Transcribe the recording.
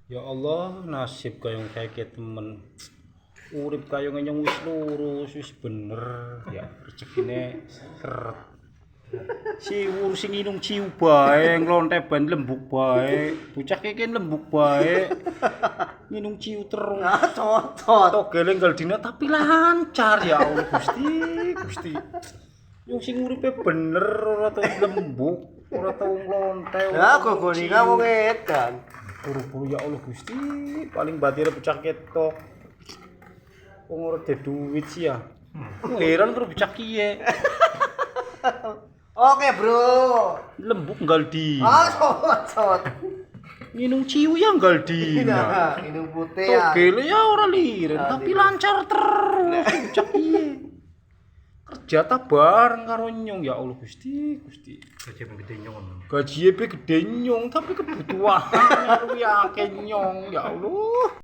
Ya Allah, nasib kayong kayak temen. Urip kayong ngenyong wis lurus, wis bener. Ya rezekine seret. Siwur sing inung ciu bae, nglonte ban lembuk bae. Bocah iki lembuk bae. Nginung ciu terus. Cocot. Togele enggal dina tapi lancar ya Allah Gusti. Yung sing uripe bener ora tau lembuk, ora tau nglonte. Lah gogone wong edan. Buru-buru ya Allah Gusti, paling batire pecah ketok. Wong ora de duit sih ya. Heran karo pecah kiye. Oke, Bro. Lembuk nggal di. Cocot. Nginung ciu ya nggal dina. Minum putih ya. Togele ya ora liren, tapi lancar terus pecah kiye. Kerja ta bareng karo nyong ya Allah Gusti. Gaji gede nyong. Gajinya gede nyong tapi kebutuhan luwih akeh nyong ya Allah.